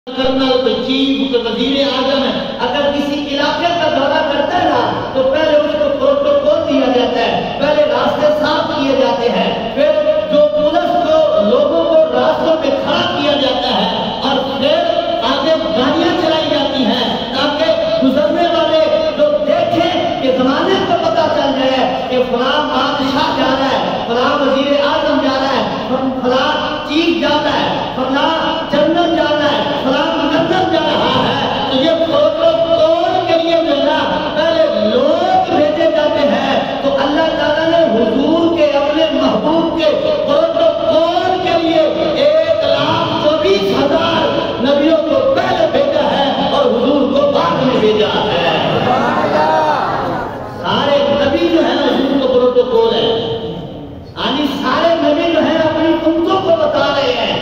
کرنا ہو تو چیف تو وزیر اعظم ہے، اگر کسی علاقے کا دورہ کرتا ہے نا تو پہلے اس کو پروٹوکول دیا جاتا ہے، پہلے راستے صاف کیے جاتے ہیں، پھر جو پولیس کو لوگوں کو راستوں پہ کھڑا کیا جاتا ہے اور پھر آگے گاڑیاں چلائی جاتی ہیں تاکہ گزرنے والے جو دیکھیں کہ زمانے کو پتہ چل جائے کہ فلاں بادشاہ جا رہا ہے، فلاں وزیر اعظم جا رہا ہے، فلاں چیف جا رہا ہے، فلاں جنرل جا رہا ہے، فلاں گورنر جا رہا ہے، تو یہ پروٹوکول کے لیے جو ہے نا پہلے لوگ بھیجے جاتے ہیں۔ تو اللہ تعالیٰ نے حضور کے اپنے محبوب کے پروٹوکول کے لیے 1,24,000 نبیوں کو پہلے بھیجا ہے اور حضور کو بعد میں بھیجا ہے۔ سارے نبی جو ہے نا حضور کو پروٹوکول ہے، یعنی سارے نبی جو ہے اپنی امتوں کو بتا رہے ہیں،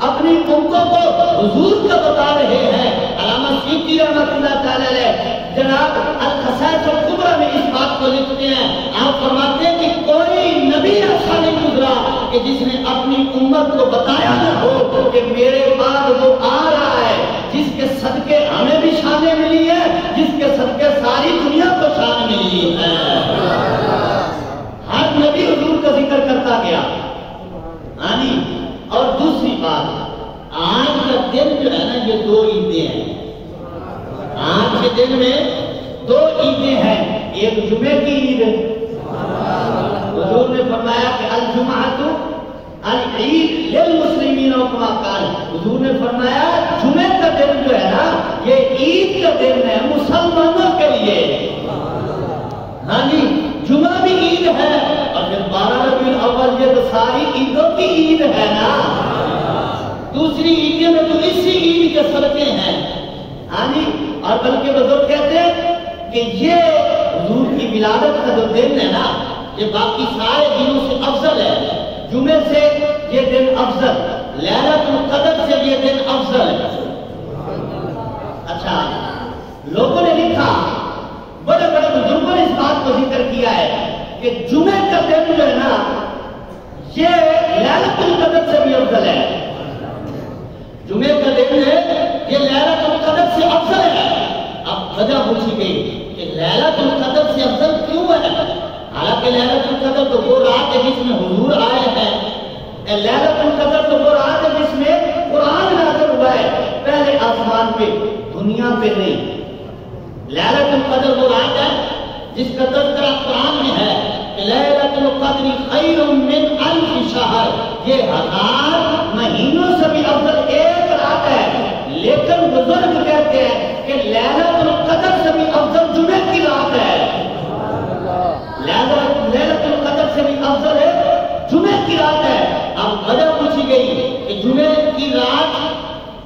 اپنی امتوں کو حضور کا بتا رہے ہیں۔ علامہ سیوطی رحمۃ اللہ تعالی علیہ جناب الخصائص الکبریٰ میں اس بات کو لکھتے ہیں، آپ فرماتے ہیں کہ کوئی نبی ایسا نہیں گزرا کہ جس نے اپنی امت کو بتایا نہ ہو کہ میرے بعد وہ آ رہا ہے جس کے صدقے ہمیں بھی شانیں ملی ہے، جس کے صدقے ساری دنیا کو شان ملی ہے۔ ہر نبی حضور کا ذکر کرتا گیا۔ اور دوسری بات، آج کا دن جو ہے نا یہ 2 عیدیں ہیں۔ آج کے دن میں 2 عیدیں ہیں، ایک جمعے کی عید ہے، حضور نے فرمایا کہ الجمعۃ العید للمسلمین کما قال، حضور نے فرمایا جمعے کا دن جو ہے نا یہ عید کا دن ہے مسلمانوں کے لیے۔ جمعہ بھی عید ہے اور پھر 12 ربیع الاول یہ تو ساری عیدوں کی عید ہے نا۔ دوسری عیدیں میں تو اسی عید کے صدقے ہیں۔ اور بلکہ بزرگ کہتے ہیں کہ یہ حضور کی ولادت کا جو دن ہے نا یہ باقی سارے دنوں سے افضل ہے۔ جمعے سے یہ دن افضل، لیلۃ القدر سے یہ دن افضل ہے۔ اچھا، لوگوں نے لکھا، بڑے بڑے بزرگوں نے اس بات کو ذکر کیا ہے کہ جمعے کا دن جو ہے نا یہ لیلۃ القدر سے بھی افضل ہے۔ جمعے کا دن ہے یہ لیلۃ القدر سے افضل ہے۔ اب وجہ پوچھی گئی کہ لیلۃ القدر سے افضل کیوں ہے؟ حالانکہ لیلۃ القدر تو وہ رات ہے جس میں حضور آئے ہیں، لیلۃ القدر تو وہ رات ہے جس میں قرآن نازل ہوا ہے پہلے آسمان پہ، دنیا پہ نہیں۔ لیلۃ القدر وہ رات ہے جس کا تذکرہ قرآن میں ہے کہ لیلۃ القدر خیر من 1000 شہر، یہ 1000 مہینوں سے بھی افضل ایک رات ہے۔ لیکن بزرگ کہتے ہیں کہ لیلۃ القدر سے بھی افضل جمعے کی رات ہے۔ لیلۃ القدر سے بھی افضل ہے جمعے کی رات ہے۔ اب وجہ پوچھی گئی کہ جمعے کی رات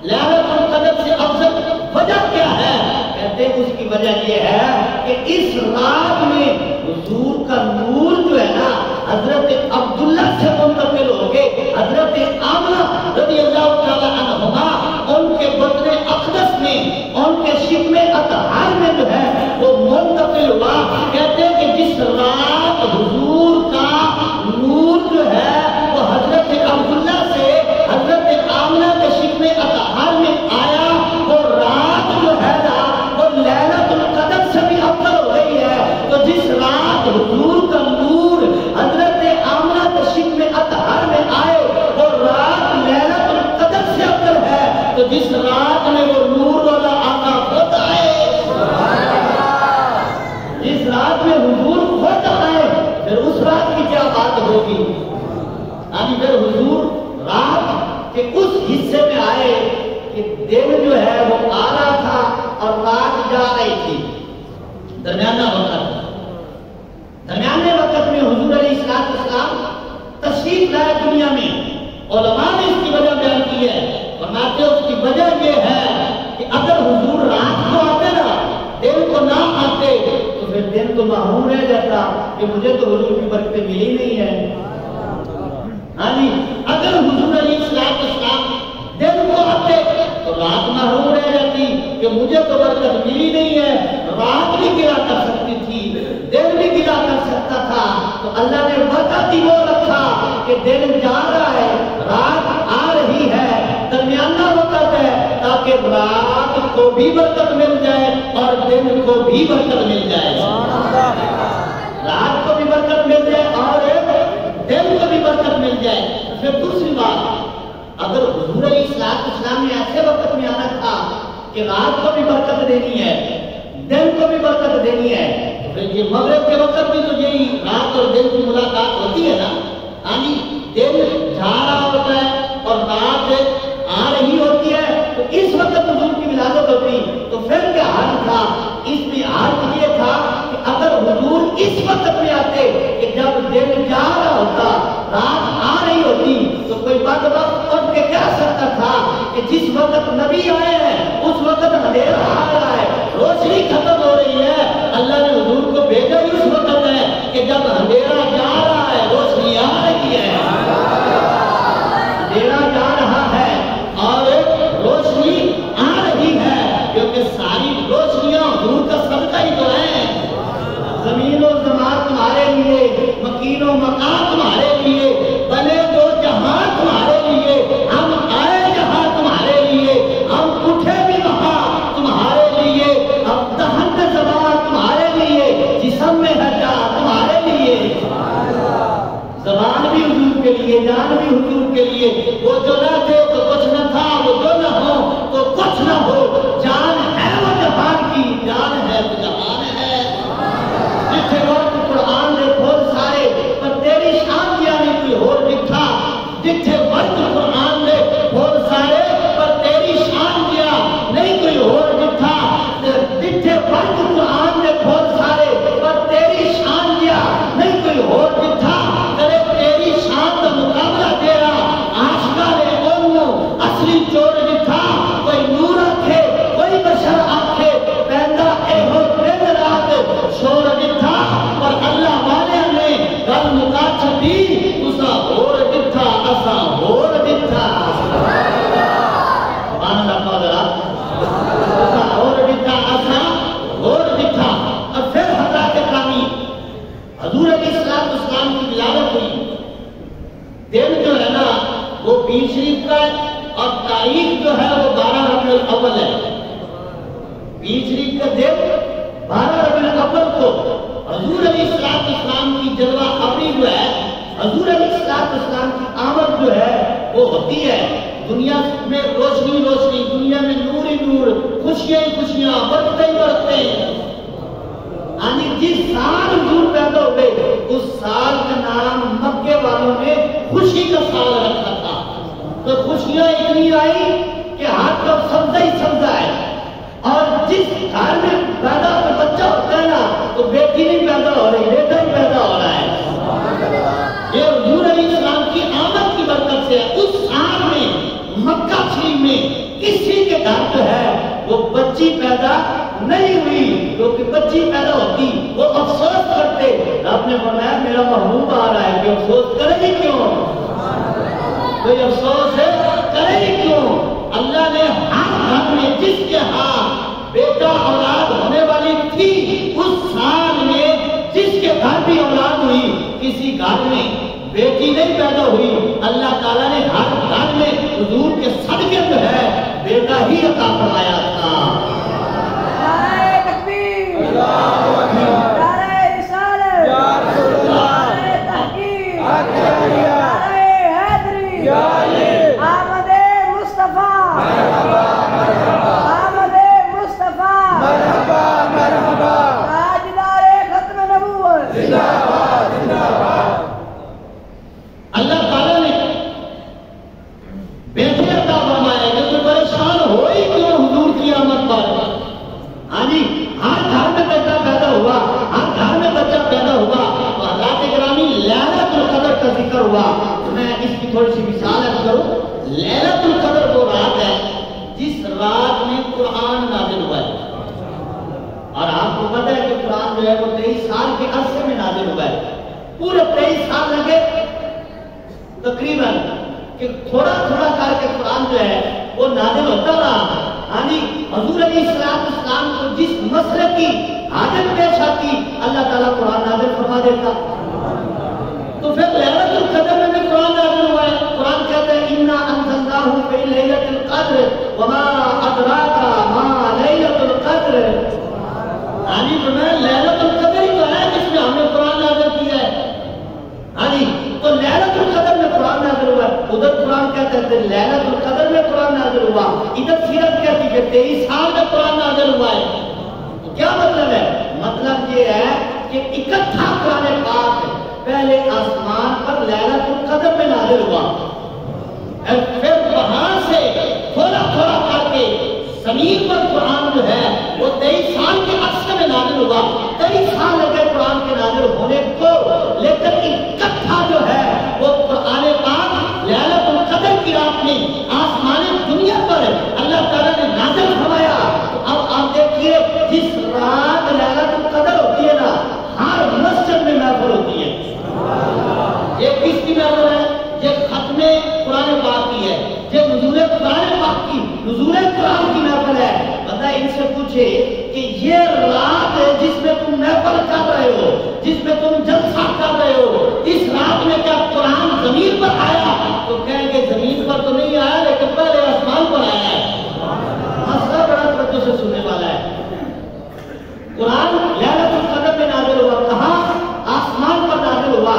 لیلۃ القدر سے افضل وجہ کیا ہے؟ کہتے ہیں اس کی وجہ یہ ہے کہ اس رات میں حضور کا نور جو ہے نا حضرت عبداللہ سے منتقل ہو کے حضرت آمنہ رضی اللہ تعالی عنہما ان کے بطن اقدس میں، ان کے شکم اطہار میں جو ہے وہ منتقل ہوا۔ کہتے ہیں کہ جس رات حضور کا نور جو ہے وہ حضرت عبداللہ سے حضرت آمنہ کے شکم اطہار میں آیا، وہ رات جو ہے نا وہ لیلۃ القدر سے بھی افضل ہو گئی ہے۔ تو جس رات حضور کا نور حضرت آمنہ کے شکم اطہار میں آئے وہ رات لیلۃ القدر سے افضل ہے۔ تو جس رات میں وہ نور والا آقا ہوتا ہے، جس رات میں حضور ہوتا ہے، پھر اس رات کی کیا بات ہوگی؟ پھر حضور رات کے اس حصے میں آئے کہ دن جو ہے وہ آ رہا تھا اور رات جا رہی تھی، درمیانہ وقت۔ درمیانے وقت میں حضور علیہ السلام تشریف لائے دنیا میں۔ علماء نے اس کی وجہ بیان کی ہے، فرماتے ہیں اس کی وجہ یہ ہے کہ اگر حضور رات کو آتے نا، دن کو نہ آتے تو پھر دن تو محروم رہ جاتا کہ مجھے تو حضور کی برکتیں ملی نہیں ہے۔ اگر حضور علیہ السلام دن کو آتے تو رات محروم رہ جاتی کہ مجھے تو برکت ملی نہیں ہے۔ رات بھی گرا کر سکتی تھی، دن بھی گرا کر سکتا تھا، تو اللہ نے برکت ہی وہ رکھا کہ دن جا رہا ہے، رات آ رہی ہے، درمیانہ وقت ہے، تاکہ کہ رات کو بھی برکت مل جائے اور دن کو بھی برکت مل جائے، رات کو بھی برکت مل جائے اور دن کو بھی برکت مل جائے۔ پھر دوسری بات، اگر حضور علیہ السلام نے ایسے وقت میں آنا تھا کہ رات کو بھی برکت دینی ہے، دن کو بھی برکت دینی ہے، تو پھر یہ مغرب کے وقت بھی تو یہی رات اور دن کی ملاقات ہوتی ہے نا، یعنی دن جا رہا ہوتا ہے اور رات آ رہی ہوتی ہے، تو اس وقت حضور کی ولادت ہوتی، تو پھر کیا حال تھا؟ اس میں حال یہ تھا کہ اگر حضور اس وقت میں آتے کہ جب دن جا رہا ہوتا، رات آ رہی ہوتی، تو کوئی بدبخت اٹھ کے کہہ سکتا تھا کہ جس وقت نبی آئے ہیں اس وقت اندھیرا آ رہا ہے، روشنی ختم ہو رہی ہے۔ اللہ نے حضور کو بھیجا ہی اس وقت ہے کہ جب اندھیرا جا رہا ہے، روشنی آ رہی ہے، اندھیرا جا رہا ہے اور روشنی آ رہی ہے، کیونکہ ساری روشنیاں حضور کا صدقہ ہی تو ہیں۔ زمین و زمان تمہارے لیے، مکین و مکان تمہارے لیے، بنے دو جہاں تمہارے لیے، ہم آئے جہاں تمہارے لیے، ہم اٹھے بھی وہاں تمہارے لیے، اب دہن زبان تمہارے لیے، جسم میں ہے جان تمہارے لیے۔ زبان بھی حضور کے لیے، جان بھی حضور کے لیے، وہ جو نہ تھے تو کچھ نہ تھا، وہ جو نہ ہو تو کچھ نہ ہو، جان ہے وہ جہان کی، جان ہے وہ جہان ہے۔ جتھے وقت قرآن دے کھول سارے پر تیری شان دیا نہیں کوئی اور دکھا، جتھے وقت قرآن دے کھول سارے پر تیری شان دیا نہیں کوئی اور دکھا، جتھے وقت قرآن دے کھول سارے پر تیری شان دیا نہیں کوئی اور دکھا، کرے تیری شان کا مقابلہ تیرا آشکا نے اونو اصلی چور دکھا، کوئی نور آکھے کوئی بشر آکھے پیدا اے ہو دن رات شور دکھا، اور اللہ والے نے گل مکا چھڈی، تسا ہور دکھا اسا ہور دکھا۔ سبحان اللہ ذرا، تسا ہور دکھا اسا ہور دکھا۔ اور پھر حضرات گرامی حضور علیہ السلام کی ولادت ہوئی، دن جو ہے نا وہ 20 شریف کا ہے اور تاریخ جو ہے وہ 12 ربیع الاول ہے۔ 20 شریف کا دن 12 ربیع الاول کو حضور علیہ السلام کی جلوہ آوری جو ہے، حضور علیہ السلام کی آمد جو ہے وہ ہوتی ہے۔ دنیا میں روشنی روشنی، دنیا میں نور ہی نور، خوشیاں ہی خوشیاں، برکتیں ہی برکتیں۔ یعنی جس سال حضور پیدا ہوئے اس سال کا نام مکے والوں نے خوشی کا سال رکھا تھا، تو خوشیاں اتنی آئی کہ ہاتھ کا سبزہ ہی سبزہ ہے۔ اور جس گھر میں پیدا کوئی بچہ ہوتا ہے نا تو بیٹی نہیں پیدا ہو رہی، بیٹا ہی پیدا ہو رہا ہے۔ یہ حضور علیہ السلام کی آمد کی برکت سے ہے۔ اس سال میں مکہ شریف میں کسی کے گھر جو ہے وہ بچی پیدا نہیں ہوئی، کیونکہ بچی پیدا ہوتی وہ افسوس کرتے۔ رب نے فرمایا میرا محبوب آ رہا ہے، کہ افسوس کرے گی کیوں؟ کوئی افسوس ہے کرے گی کیوں؟ اللہ نے ہر گھر میں جس کے ہاں بیٹا اولاد ہونے والی تھی اس سال میں جس کے گھر بھی اولاد ہوئی، کسی گھر میں بیٹی نہیں پیدا ہوئی، اللہ تعالیٰ نے ہر گھر میں حضور کے صدقے جو ہے بیٹا ہی عطا فرمایا تھا۔ نعرہ تکبیر، نعرہ رسالت، نعرہ تحقیق، نعرہ حیدری، آمد مصطفیٰ، آمد مصطفیٰ، تاجدار ختم نبوت۔ اللہ تعالیٰ نے بیٹے عطا فرمایا کہ تو پریشان ہو ہی کیوں حضور کی آمد پر؟ ہاں جی، ہر گھر میں بیٹا پیدا ہوا، ہر گھر میں بچہ پیدا ہوا، تو حضرات گرامی لیلۃ القدر کا ذکر ہوا۔ تو میں اس کی تھوڑی سی مثال عرض کروں۔ لیلۃ القدر وہ رات ہے جس رات میں قرآن نازل ہوا ہے، اور آپ کو پتہ ہے کہ قرآن جو ہے وہ 23 سال کے عرصے میں نازل ہوا ہے۔ پورے 23 سال لگے تقریباً کہ تھوڑا تھوڑا کر کے قرآن جو ہے وہ نازل ہوتا رہا۔ یعنی حضور علیہ السلام کو جس مسئلے کی حاجت پیش آتی اللہ تعالیٰ قرآن نازل فرما دیتا۔ تو پھر لیلۃ القدر میں بھی قرآن نازل ہوا ہے۔ قرآن کہتا ہے اِنَّا أَنزَلْنَاهُ اللہ فی لیلۃ القدر وما ادراک ما لیلۃ القدر. یعنی تو میں لیلۃ القدر ہی تو ہے جس میں ہم نے قرآن نازل کیا ہے. یعنی تو لیلۃ القدر میں قرآن نازل ہوا. ادھر قرآن کہتے ہیں لیلۃ القدر میں قرآن نازل ہوا. ادھر سیرت کہتی ہے 23 سال میں قرآن نازل ہوا ہے. تو کیا مطلب ہے؟ مطلب یہ ہے کہ اکٹھا قرآن پاک پہلے آسمان پر لیلۃ القدر میں نازل ہوا، پھر وہاں سے تھوڑا تھوڑا کر کے زمین پر قرآن جو ہے وہ 23 سال کے عرصے میں نازل ہوا. 23 سال لگے قرآن کے نازل ہونے کو، لیکن اکٹھا جو ہے وہ قرآن پاک لیلۃ القدر کی رات میں آسمان دنیا پر اللہ تعالیٰ نے نازل فرمایا. تو اب آپ دیکھیے جس رات لیلۃ القدر ہوتی ہے نا، ہر مسجد میں محفل ہوتی ہے. یہ کس کی محفل ہے؟ یہ ختم قرآن پاک کی ہے، یہ نزول قرآن پاک کی، نزول قرآن کی محفل ہے. بتا ان سے پوچھے کہ یہ رات جس میں تم محفل کر رہے ہو، جس میں تم جلسہ کر رہے ہو، اس رات میں کیا قرآن زمین پر آیا؟ تو کہیں گے زمین پر تو نہیں آیا، لیکن پہلے آسمان پر آیا ہے. مسئلہ بڑا توجہ سے سننے والا ہے. قرآن لیلۃ القدر میں نازل ہوا، کہاں؟ آسمان پر نازل ہوا.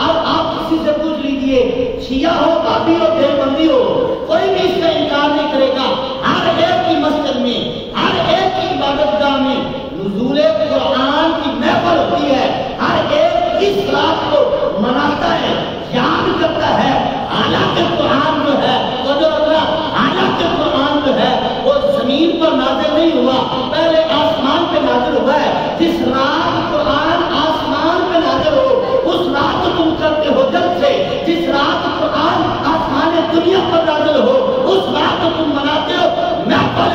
اب آپ کسی سے پوچھ لیجئے، شیعہ ہو، بابی ہو، دیوبندی ہو، کوئی بھی اس کا انکار نہیں کرے گا. ہر ایک کی مسجد میں، ہر ایک کی عبادت گاہ میں نزول قرآن کی محفل ہوتی ہے. ہر ایک اس رات کو مناتا ہے، یاد کرتا ہے. حالانکہ قرآن جو ہے وہ جو حالانکہ قرآن جو ہے وہ زمین پر نازل نہیں ہوا، پہلے آسمان پہ نازل ہوا ہے. جس رات قرآن آسمان پہ نازل ہو اس رات تم کرتے ہو جلد سے. جس رات قرآن آسمان دنیا پر نازل ہو اس رات تم مناتے ہو محفل.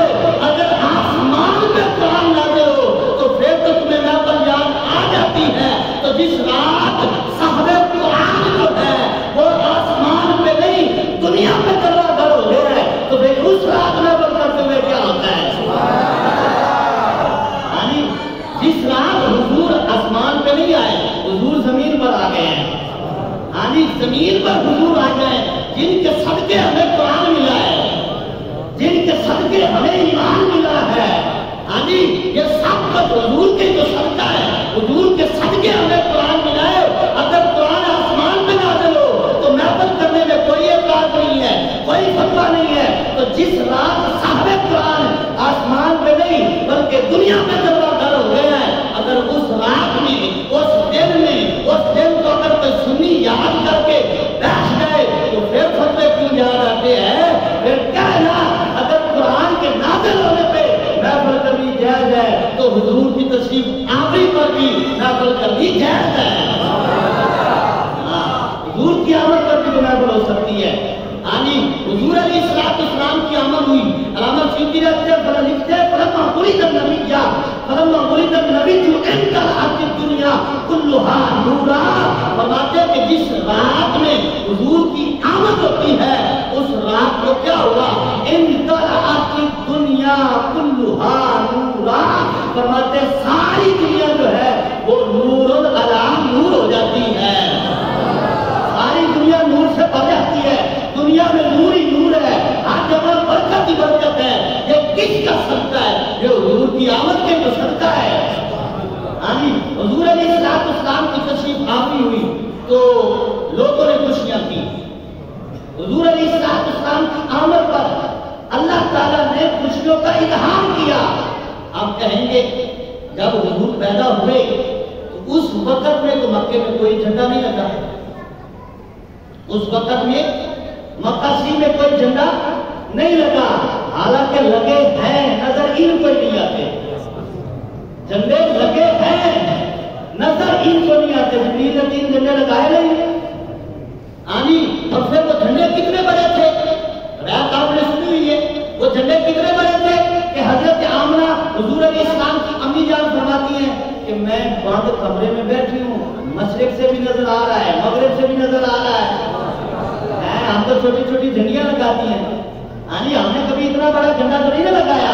اگر آسمان پہ قرآن نازل ہو تو پھر تو تمہیں محفل یاد آ جاتی ہے. تو جس رات صاحب قرآن جو ہے وہ آسمان پہ نہیں دنیا پہ کرا گھر ہو گیا ہے، تو پھر اس رات محفل کرتے ہوئے کیا ہوتا ہے؟ یعنی جس رات حضور آسمان پہ نہیں آئے، حضور زمین پر آ گئے ہیں. یعنی زمین پر حضور آ گئے جن کے صدقے ہمیں قرآن ملا ہے، جن کے صدقے ہمیں ایمان ملا ہے. یعنی یہ سب کچھ حضور کے جو صدقہ ہے، حضور کے صدقے ہمیں قرآن ملا ہے. اگر قرآن آسمان پہ نازل ہو تو محفل کرنے میں کوئی اعتراض نہیں ہے، کوئی فتویٰ نہیں ہے. تو جس رات صاحب قرآن آسمان پہ نہیں بلکہ دنیا میں جلوہ گر ہو گیا ہے، اگر اس رات میں اس دن کو اگر کوئی سنی یاد کر کے بیٹھ گئے تو پھر فتوے کیوں یاد آتے ہیں؟ پھر کہنا اگر قرآن کے نازل ہونے پہ محفل کرنی جائز ہے تو حضور کی تشریف آوری پر بھی محفل کرنی جائز ہے. حضور کی آمد پر بھی محفل ہو سکتی ہے. یعنی حضور علیہ السلام کی آمد ہوئی. علامہ سیوطی لکھتے ہیں فلما ولد النبی انقلعت الدنیا کلھا نورا. فرماتے ہیں کہ جس رات میں حضور کی آمد ہوتی ہے اس رات کو کیا ہوا؟ انقلعت الدنیا کلھا نورا. فرماتے ہیں ساری دنیا جو ہے وہ نور علی نور ہو جاتی ہے. ساری دنیا نور سے بھر جاتی ہے. دنیا میں نور ہی نور ہے، ہر جگہ برکت ہی برکت ہے. یہ کس کا صدقہ ہے؟ یہ حضور کی آمد کے جو صدقہ ہے. حضور علیہ السلام کی تشریف آوری ہوئی تو لوگوں نے خوشیاں کی. حضور علیہ السلام کی آمد پر اللہ تعالیٰ نے خوشیوں کا اظہار کیا. آپ کہیں گے جب حضور پیدا ہوئے تو اس وقت میں تو مکے میں کوئی جھنڈا نہیں لگا. اس وقت میں مکہ سی میں کوئی جھنڈا نہیں لگا. حالانکہ لگے ہیں، نظر ان کو نہیں آتے. جھنڈے لگے ہیں، نظر ان کو نہیں آتے. جبریل نے 3 جھنڈے لگائے نہیں. اور پھر وہ جھنڈے کتنے بڑے تھے؟ روایت آپ نے سنی ہوئی ہے. وہ جھنڈے کتنے بڑے تھے کہ حضرت آمنہ حضور علیہ السلام کی امی جان فرماتی ہیں کہ میں بند کمرے میں بیٹھی ہوں، مشرق سے بھی نظر آ رہا ہے، مغرب سے بھی نظر آ رہا ہے. ہم تو چھوٹی چھوٹی جھنڈیاں لگاتی ہیں. ہم نے کبھی اتنا بڑا جھنڈا تو نہیں لگایا.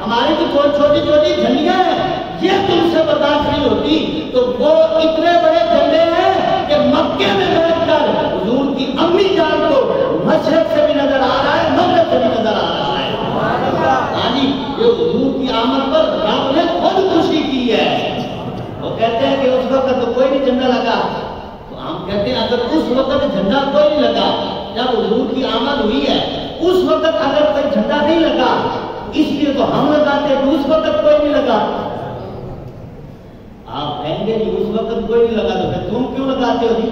ہماری تو چھوٹی چھوٹی جھنڈیاں ہیں، یہ تم سے برداشت نہیں ہوتی. تو وہ اتنے بڑے جھنڈے ہیں کہ مکے میں بیٹھ کر حضور کی امی جان کو مشرق سے بھی نظر آ رہا ہے، آمد پر رب نے خود خوشی کی ہے. وہ کہتے ہیں کہ اس وقت تو کوئی نہیں جھنڈا لگا. تو ہم کہتے ہیں اگر اس وقت جھنڈا کوئی نہیں لگا جب حضور کی آمد ہوئی ہے, اس وقت اگر کوئی جھنڈا نہیں لگا اس لیے تو ہم لگاتے ہیں, تو اس وقت کوئی نہیں لگا. آپ کہیں گے کہ اس وقت کوئی نہیں لگا تو پھر تم کیوں لگاتے ہو جی؟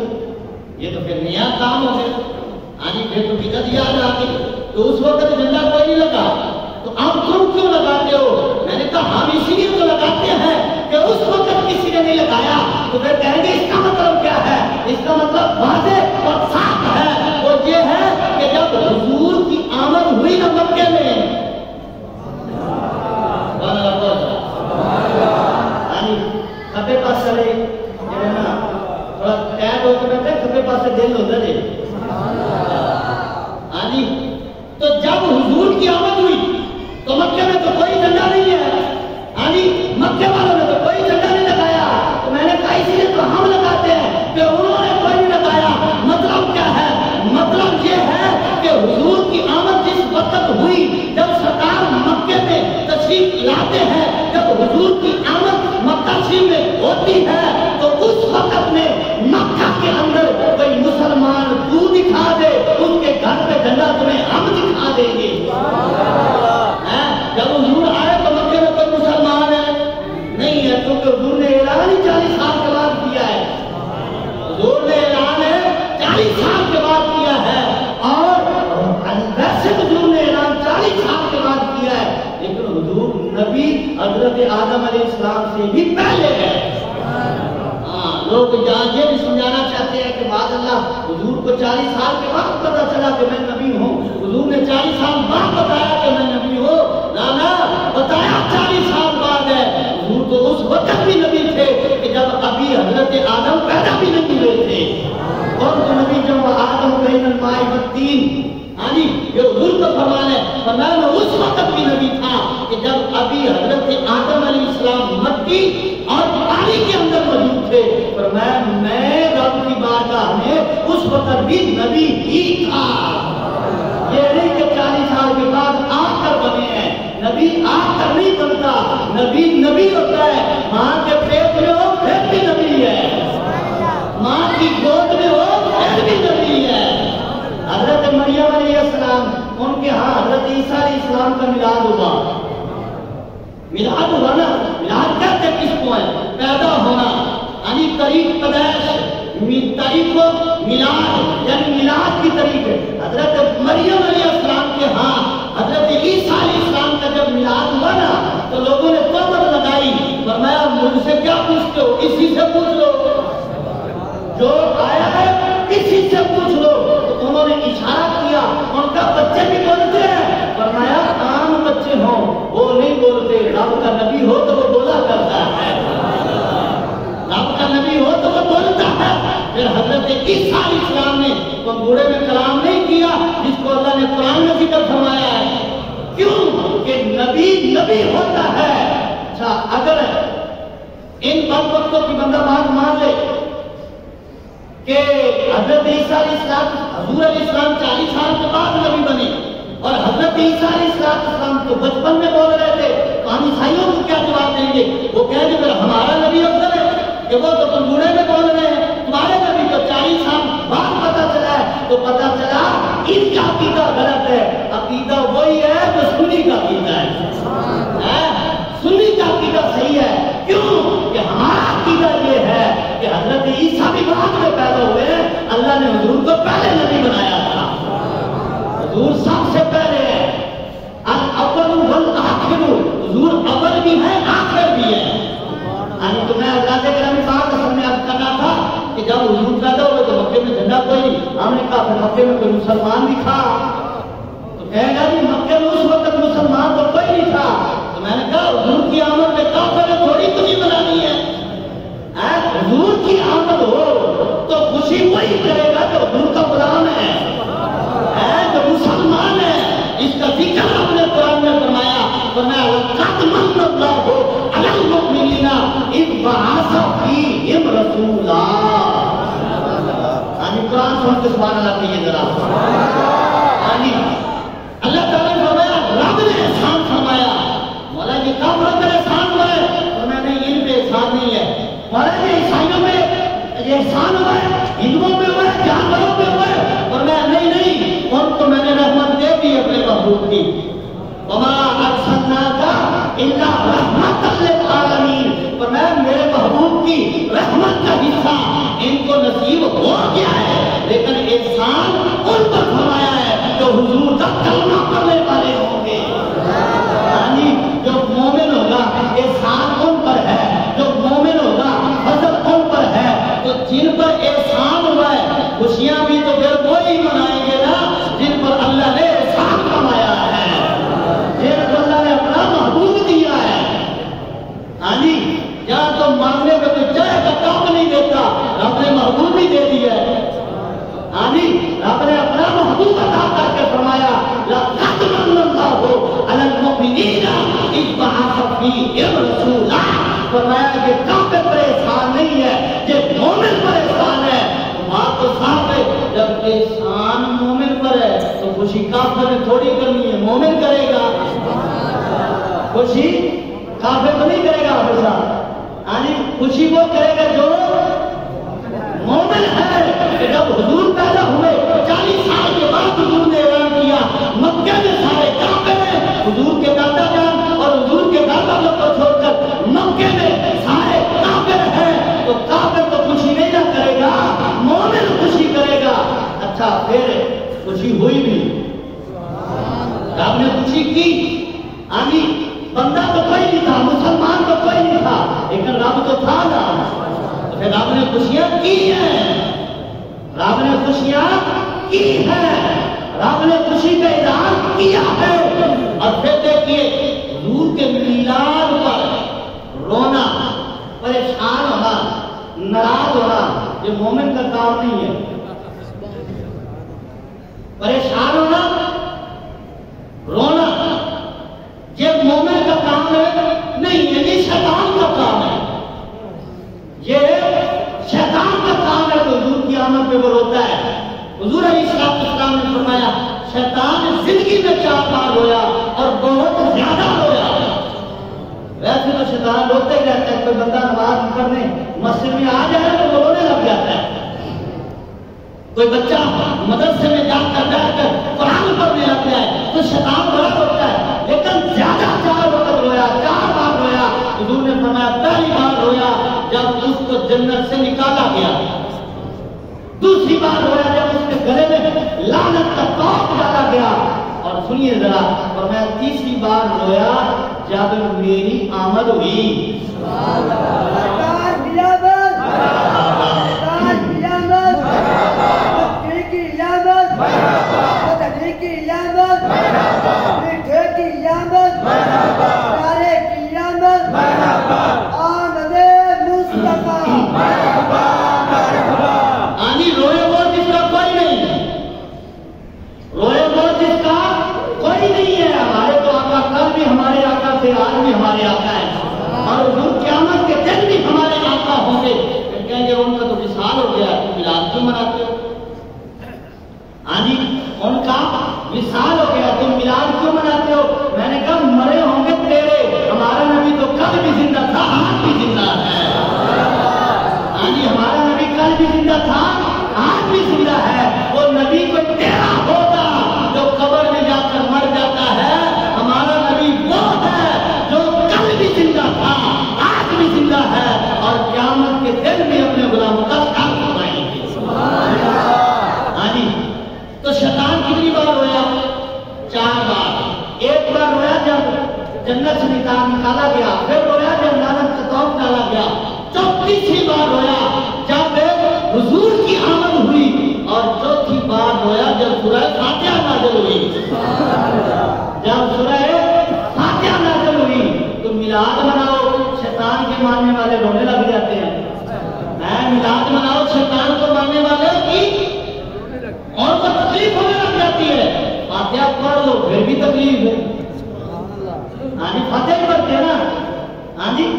یہ تو پھر نیا کام ہو گیا. پھر تو بدعت یاد آ گئی. تو اس وقت جھنڈا کوئی نہیں لگا تو اب تم کیوں لگاتے ہو؟ میں نے کہا ہم اسی لیے تو لگاتے ہیں کہ اس وقت کسی نے نہیں لگایا. تو پھر کہیں گے اس کا مطلب کیا ہے؟ اس کا مطلب واضح اور صاف ہے. وہ یہ ہے کہ جب حضور کی آمد ہوئی نا مکے میں, کھبے پاس چلے تھوڑا ٹائٹ ہو کے بیٹھے, کھبے پاس سے دل ہوتا جی. ہاں جی, تو جب حضور کی آمد ہوئی تو مکے میں تو کوئی جھنڈا نہیں ہے. ہاں جی, مکے والوں نے تو کوئی جھنڈا نہیں لگایا. تو میں نے کہا اسی لیے تو ہم لگاتے ہیں کہ انہوں نے کوئی نہیں لگایا. مطلب کیا ہے؟ مطلب یہ ہے کہ حضور کی آمد جس وقت ہوئی, جب سرکار مکے میں تشریف لاتے ہیں, جب حضور کی آمد مکہ شریف میں ہوتی ہے تو اس وقت میں مکہ کے اندر کوئی مسلمان تو دکھا دے, اس کے گھر پہ جھنڈا تمہیں ہم دکھا دیں گے. جب حضور آئے تو مکے میں کوئی مسلمان ہے نہیں ہے, کیونکہ حضور نے اعلان ہی 40 سال کے بعد کیا ہے. حضور نے اعلان 40 سال کے بعد کیا ہے, اور ویسے حضور نے اعلان 40 سال کے بعد کیا ہے, لیکن حضور نبی حضرت آدم علیہ السلام سے بھی پہلے ہے. لوگ یہ بھی سمجھانا چاہتے ہیں کہ بعد اللہ حضور کو 40 سال کے بعد پتا چلا کہ میں نبی ہوں. حضور نے 40 سال بعد بتایا کہ میں نبی ہوں. نا بتایا 40 سال بعد ہے. حضور تو اس وقت بھی نبی تھے کہ جب ابھی حضرت آدم پیدا بھی نہیں ہوئے تھے. اور تو نبی جب آدم بین الماء والطین, ہاں جی, یہ حضور کا فرمان ہے. فرمایا میں اس وقت بھی نبی تھا کہ جب ابھی حضرت آدم علیہ السلام مٹی اور پانی کے اندر موجود تھے. فرمایا میں رب کی بارگاہ میں اس وقت بھی نبی ہی تھا. یہ نہیں کہ 40 سال کے بعد آ کر بنے ہیں. نبی آ کر نہیں بنتا, نبی نبی ہوتا ہے. ماں کے پیٹ میں ہو پھر بھی نبی ہے, ماں کی گود میں ہو پھر بھی نبی ہے. حضرت مریم علیہ السلام, ان کے ہاں حضرت عیسیٰ علیہ السلام کا میلاد ہوا. میلاد ہوا نا, میلاد کہتے کس کو ہے؟ پیدا ہونا, یعنی تاریخ پیدائش, تاریخ کو میلاد یعنی میلاد کی تاریخ ہے. حضرت مریم علیہ السلام کے ہاں حضرت عیسیٰ علیہ السلام کا جب میلاد ہوا نا تو لوگوں نے تہمت لگائی. فرمایا مجھ سے کیا پوچھتے ہو, اسی سے پوچھ لو جو آیا ہے, اسی سے پوچھ لو. تو انہوں نے اشارہ کیا, ان کا بچے بھی بولتے ہیں. فرمایا عام بچے ہوں وہ نہیں بولتے, رب کا نبی ہو تو وہ بولا کرتا ہے, رب کا نبی ہو تو وہ بولتا ہے. پھر حضرت عیسیٰ علیہ السلام نے وہ بوڑھے میں کلام نہیں کیا جس کو اللہ نے قرآن میں ذکر فرمایا ہے. کیوں کہ نبی نبی ہوتا ہے. اچھا, اگر ان بد وقتوں کی بندہ بات مان لے کہ حضرت عیسیٰ علیہ السلام, حضور علیہ السلام 40 سال کے بعد نبی بنے, اور حضرت عیسیٰ علیہ السلام تو بچپن میں بول رہے تھے, تو ہم عیسائیوں کو کیا جواب دیں گے؟ وہ کہیں گے پھر ہمارا نبی افضل ہے کہ وہ تو بوڑھے میں بول رہے ہیں, تمہارے نبی کو 40 سال بعد پتا چلا ہے. تو پتا چلا ان کا عقیدہ غلط ہے. عقیدہ وہی ہے جو سنی کا عقیدہ ہے. سنی کا عقیدہ صحیح ہے. کیوں کہ ہمارا عقیدہ یہ ہے کہ حضرت عیسیٰ بھی بعد میں پیدا ہوئے ہیں, اللہ نے حضور کو پہلے نبی بنایا تھا. حضور سب سے پہلے ہے, الاول والآخر, حضور اول بھی ہے آخر بھی ہے. تو میں اللہ کے کرم پاک اصل میں عرض کرنا تھا کہ جب حضور پیدا ہوئے تو مکے میں جھنڈا کوئی نہیں. ہم نے کہا پھر مکے میں کوئی مسلمان بھی تھا, تو کہے گا جی مکے میں اس وقت مسلمان تو کوئی نہیں تھا. تو میں نے کہا حضور کی آمد میں کافر نے تھوڑی خوشی منانی ہے. حضور کی آمد ہو تو خوشی وہی کرے گا جو حضور کا غلام ہے, جو مسلمان ہے. اس کا ذکر ہم نے قرآن میں فرمایا, وَقَدْ مَنَّ اللَّهُ عَلَى الْمُؤْمِنِينَ إِذْ بَعَثَ فِيهِمْ رَسُولًا. قرآن سن کے سبحان اللہ کہیے ذرا. اللہ تعالیٰ نے فرمایا, رب نے احسان فرمایا. مولا جی کافر احسان ہوئے ہندوؤں میں ہوئے جانوروں میں ہوئے، فرمایا نہیں ان کو میں نے رحمت دے دی اپنے محبوب کی. وما ارسلناک الا رحمۃ للعالمین، فرمایا میرے محبوب کی رحمت کا حصہ ان کو نصیب ہو گیا ہے، لیکن احسان ان پر فرمایا ہے جو حضور کا کلمہ پڑھنے والے ہوں گے. یعنی جو مومن ہوگا احسان ان پر ہے، جو مومن ہوگا فضل ان پر ہے. تو جن پر احسان ہوا ہے خوشیاں بھی تو پھر وہی منائیں گے نا جن پر اللہ نے احسان فرمایا ہے، جن کو اللہ نے اپنا محبوب دیا ہے. ہاں جی، یہاں تو مانگنے میں تو جائے کا کام نہیں دیتا، رب نے محبوب بھی دے دیا ہے. ہاں جی، رب نے اپنا محبوب عطا کر کے فرمایا لقد من اللہ علی المؤمنین اذ بعث فیہم رسولا، فرمایا کہ کافر پر احسان نہیں ہے، یہ مومن پر احسان ہے. بات تو صاف ہے، جب احسان مومن پر ہے تو خوشی کافر نے تھوڑی کرنی ہے، مومن کرے گا. خوشی کافر تو نہیں کرے گا ہمیشہ، یعنی خوشی وہ کرے گا جو مومن ہے. کہ جب حضور پیدا ہوئے 40 سال کے بعد حضور نے اعلان کیا مکہ میں سارے کافر ہیں، حضور کے دادا جان اور حضور کے دادا لوگ کو چھوڑ کر مکے میں سارے کافر ہیں. تو کافر تو خوشی نہیں نہ کرے گا، مومن خوشی کرے گا. اچھا پھر خوشی ہوئی بھی، رب نے خوشی کی. آنی بندہ تو کوئی نہیں تھا، مسلمان تو کوئی نہیں تھا، لیکن رب تو تھا نا. پھر رب نے خوشیاں کی ہیں، رب نے خوشیاں کی ہیں، رب نے خوشی کا اظہار کیا ہے. اور پھر دیکھیے حضور کے میلاد پر رونا، پریشان ہونا، ناراض ہونا یہ مومن کا کام نہیں ہے. پریشان ہونا، رونا یہ مومن کا کام ہے نہیں، یہ شیطان کا کام ہے. یہ شیطان کا کام ہے. تو حضور کی آمد پہ وہ روتا ہے. حضور علیہ السلام نے فرمایا شیطان زندگی میں 4 بار رویا اور بہت زیادہ رویا. ویسے تو شیطان روتے ہی رہتا ہے، کوئی بندہ نماز پڑھنے مسجد میں آ جائے تو وہ رونے لگ جاتا ہے. کوئی بچہ مدرسے میں جا کر بیٹھ کر قرآن پڑھنے لگ جائے تو شیطان بڑا روتا ہے. لیکن زیادہ 4 وقت رویا، 4 بار رویا. حضور نے فرمایا پہلی بار رویا جب اس کو جنت سے نکالا گیا، دوسری بار رویا جب اس کے گلے میں لعنت کا توق ڈالا گیا، اور سنیے ذرا، اور میں تیسری بار رویا جب میری آمد ہوئی. آج بھی ہمارے آقا ہے اور حضور قیامت کے دن بھی ہمارے آقا ہوں گے. کہیں گے ان کا تو وصال ہو گیا، تم میلاد کیوں مناتے ہو؟ ہاں جی، ان کا وصال ہو گیا، تم میلاد کیوں مناتے ہو؟ میں نے کہا مرے ہوں گے تیرے، ہمارا نبی تو کل بھی زندہ تھا، آج بھی زندہ ہے. ہاں جی، ہمارا نبی کل بھی زندہ تھا، آج بھی زندہ ہے. وہ نبی کوئی تیرا ہوتا جو قبر میں جا کر مر جاتا ہے، ہمارا نبی وہ ہے جو کل بھی زندہ تھا، آج بھی زندہ ہے، اور قیامت کے دن بھی اپنے غلاموں کا خیال فرمائیں گے. ہاں جی، تو شیطان کتنی بار رویا؟ 4 بار. ایک بار رویا جب جنت سے نکالا گیا، پھر رویا جب لعنت کا توق ڈالا گیا، تیسری بار رویا جب حضور کی آمد ہوئی، اور چوتھی بار رویا جب سورہ فاتحہ نازل ہوئی. جب سورہ فاتحہ نازل ہوئی تو میلاد مناؤ، شیطان کے ماننے والے رونے لگ جاتے ہیں. میلاد مناؤ، شیطان کو ماننے والے کی اور کو تکلیف ہونے لگ جاتی ہے. فاتحہ پڑھ لو پھر بھی تکلیف ہے. ہاں جی، فاتحہ ہی پڑھتے ہیں نا. ہاں جی،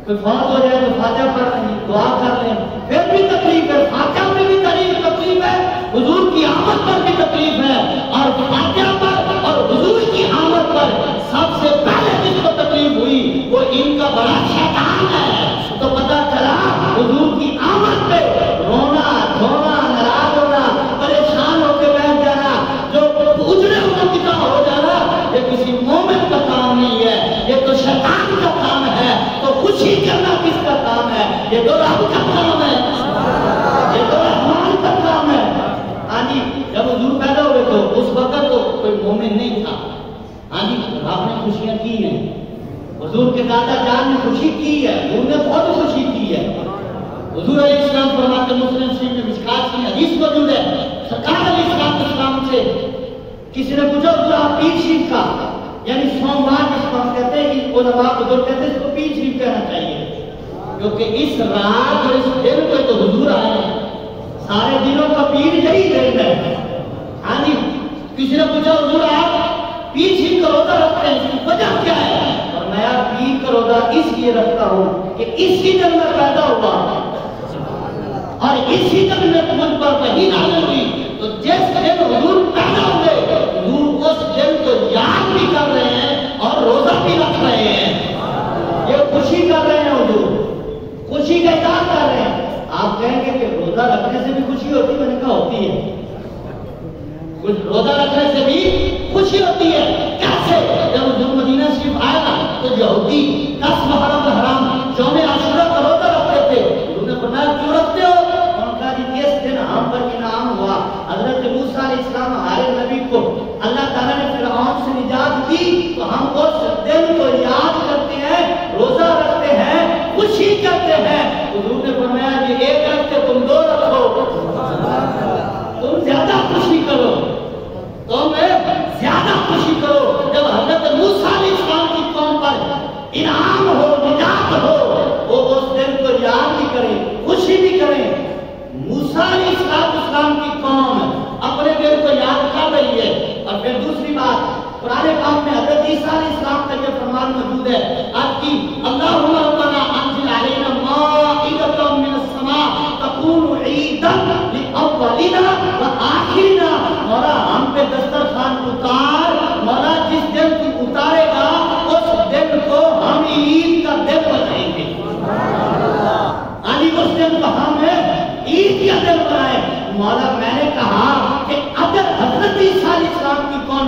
کوئی فوت ہو جائے تو فاتحہ پڑھ لیں، دعا کر لیں، پھر بھی تکلیف ہے. فاتحہ میں بھی تکلیف ہے، حضور کی آمد پر بھی تکلیف ہے. اور فاتحہ پر اور حضور کی آمد پر سب سے پہلے جس کو تکلیف ہوئی وہ ان کا بڑا شیطان ہے. تو پتا چلا حضور کی آمد پہ خوشی کرنا کس کا کام ہے؟ یہ تو رب کا کام ہے، یہ تو رحمان کا کام ہے۔ ہاں جی، جب حضور پیدا ہوئے تو اس وقت تو کوئی مومن نہیں تھا۔ ہاں جی، آپ نے خوشیاں کی ہیں، حضور کے دادا جان نے خوشی کی ہے، حضور نے بہت خوشی کی ہے۔ حضور علیہ السلام فرماتے ہیں، مسلم شریف میں مشکات کی حدیث موجود ہے، سرکار علیہ السلام سے کسی نے پوچھا حضور آپ پیر شریف کا یعنی سوموار جس کو ہم کہتے ہیں کہ علماء بزرگ کہتے ہیں اس کو پیر شریف کہنا چاہیے، کیونکہ اس رات اور اس دن کو تو حضور آئے ہیں، سارے دنوں کا پیر یہی دن ہے۔ ہاں جی، کسی نے پوچھا حضور آپ پیر شریف کا روزہ رکھتے ہیں، اس کی وجہ کیا ہے؟ اور میں پیر کا روزہ اس لیے رکھتا ہوں کہ اسی دن میں پیدا ہوا اور اسی دن میں مجھ پر وحی نازل ہوئی، تو جس دن حضور پیدا ہوئے حضور اس دن کو یاد بھی کر رہے ہیں اور روزہ بھی رکھ رہے ہیں، یہ خوشی کر رہے ہیں، حضور خوشی کا اظہار کر رہے ہیں۔ آپ کہیں گے کہ روزہ رکھنے سے بھی خوشی ہوتی ہے؟ میں نے کہا ہوتی ہے، روزہ رکھنے سے بھی خوشی ہوتی ہے۔ کیسے؟ جب حضور مدینہ شریف آیا نا تو یہودی 10 محرم حرام یوم عاشورہ کا روزہ رکھتے تھے، انہوں نے فرمایا کیوں رکھتے ہو؟ انہوں نے کہا جی اس دن ہم پر انعام ہوا، حضرت موسیٰ علیہ السلام ہمارے نبی کو اللہ تعالیٰ نے فرعون سے نجات دی، تو ہم اس دن کو یاد کرتے ہیں، روزہ رکھتے ہیں، خوشی کرتے ہیں۔ حضور نے فرمایا یہ ایک رکھتے تم 2 رکھو، تم زیادہ خوشی کرو، تم زیادہ خوشی کرو۔ جب حضرت موسیٰ علیہ السلام کی قوم پر انعام ہو، نجات ہو، وہ اس دن کو یاد بھی کریں، خوشی بھی کریں۔ موسیٰ علیہ السلام کی قوم اپنے دن کو یاد کر رہی ہے۔ اور پھر دوسری بات، قرآن پاک میں حضرت عیسیٰ علیہ السلام کا یہ فرمان موجود ہے، آج کی اللہم ربنا انزل علینا مائدۃ من السماء تکون عیدا لأولنا وآخرنا، مولا ہم پہ دسترخوان اتار، مولا جس دن تو اتارے گا اس دن کو ہم عید کا دن بنائیں گے، یعنی اس دن کو ہم عید کا دن بنائیں۔ مولا میں نے کہا کہ اگر حضرت عیسیٰ علیہ السلام کی قوم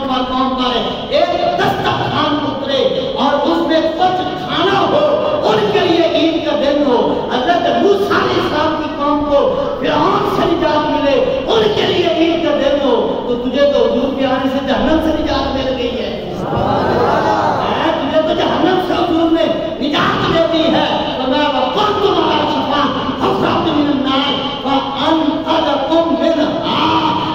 پر ایک دسترخوان اترے اور اس میں کچھ کھانا ہو، ان کے لیے عید کا دن ہو، حضرت موسیٰ علیہ السلام کی قوم کو فرعون سے نجات ملے، ان کے لیے عید کا دن ہو، تو تجھے تو حضور کے آنے سے جہنم سے نجات مل گئی ہے، تجھے تو جہنم سے حضور نے نجات دے دی ہے۔ فرمایا وَقُنْتُمْ عَلَىٰ شَفَاء حُفْرَةٍ مِّنَ النَّارِ فَأَنْقَذَكُم مِّنْهَا،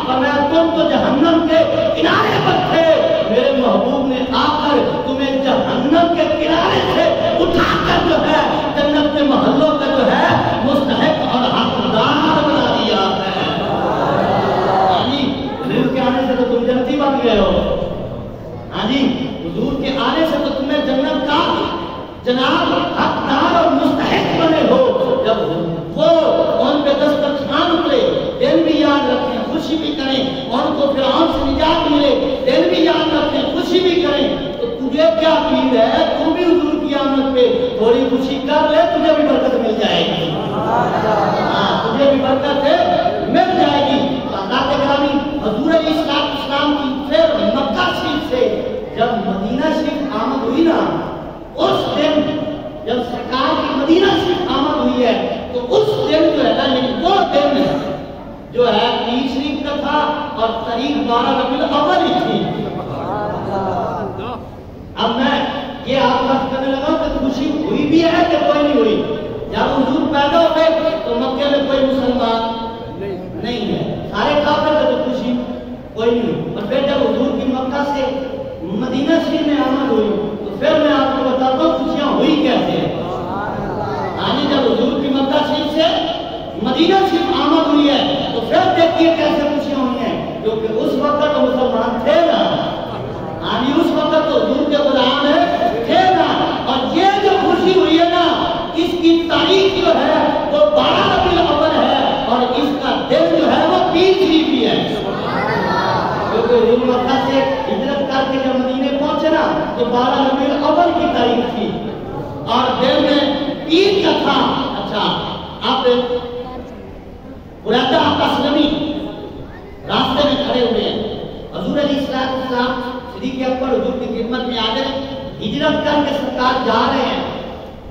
فرمایا تم تو جہنم کے کنارے پر تھے، میرے محبوب نے آ کر تمہیں جہنم کے کنارے سے اٹھا کر جو ہے جنت کے محلوں کا جو ہے مستحق اور حقدار بنا دیا ہے۔ ہاں جی، حضور کے آنے سے تو تم جنتی بن گئے ہو، ہاں جی حضور کے آنے سے تو تمہیں جنت کا جناب حقدار اور مستحق بنے ہو۔ جب وہ ان پہ دسترخوان اترے، دن بھی یاد رکھیں، خوشی بھی کریں، ان کو فرعون سے نجات ملے، دن بھی یاد رکھیں، خوشی بھی کریں، تو تجھے کیا امید ہے؟ تو بھی حضور کی آمد پہ تھوڑی خوشی کر لے، تجھے بھی برکت مل جائے گی، ہاں تجھے بھی برکت مل جائے گی۔ حضرات گرامی، حضور علیہ السلام کی پھر مکہ شریف سے جب مدینہ شریف آمد ہوئی نا، اس دن جب سرکار کی مدینہ شریف آمد ہوئی ہے تو اس دن جو ہے نا، یعنی وہ دن جو ہے عید شریف کا تھا اور تاریخ 12 ربیع الاول ہی تھی۔ اب میں یہ آپ بات کرنے لگا کہ خوشی ہوئی بھی ہے کہ کوئی نہیں ہوئی؟ جب حضور پیدا ہوئے تو مکے میں کوئی مسلمان نہیں ہے، سارے کافر تھے، تو خوشی کوئی نہیں ہوئی۔ اور پھر جب حضور کی مکہ سے مدینہ شریف میں آمد ہوئی تو پھر میں آپ کو بتاتا ہوں خوشیاں ہوئی کیسے ہیں۔ یعنی جب حضور کی مکہ شریف سے مدینہ شریف آمد ہوئی ہے تو پھر دیکھیے کیسے خوشیاں ہوئی ہیں، کیونکہ اس وقت تو مسلمان تھے نا، یعنی اس وقت تو حضور کے غلام تھے نا، اور یہ جو خوشی ہوئی ہے نا، اس کی تاریخ جو ہے وہ 12 ربیع الاول ہے اور اس کا دن جو ہے وہ پیر شریف بھی ہے، کیونکہ حضور مکہ سے ہجرت کر کے جب مدینے پہنچے نا تو 12 ربیع الاول کی تاریخ تھی اور دن میں پیر کا تھا۔ اچھا، اب برادہ اسلمی راستے میں کھڑے ہوئے ہیں، حضور علیہ السلام صدیق اکبر حضور کی خدمت میں آ گئے، ہجرت کر کے سرکار جا رہے ہیں،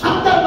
70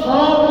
100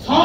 100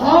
100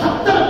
70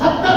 70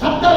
70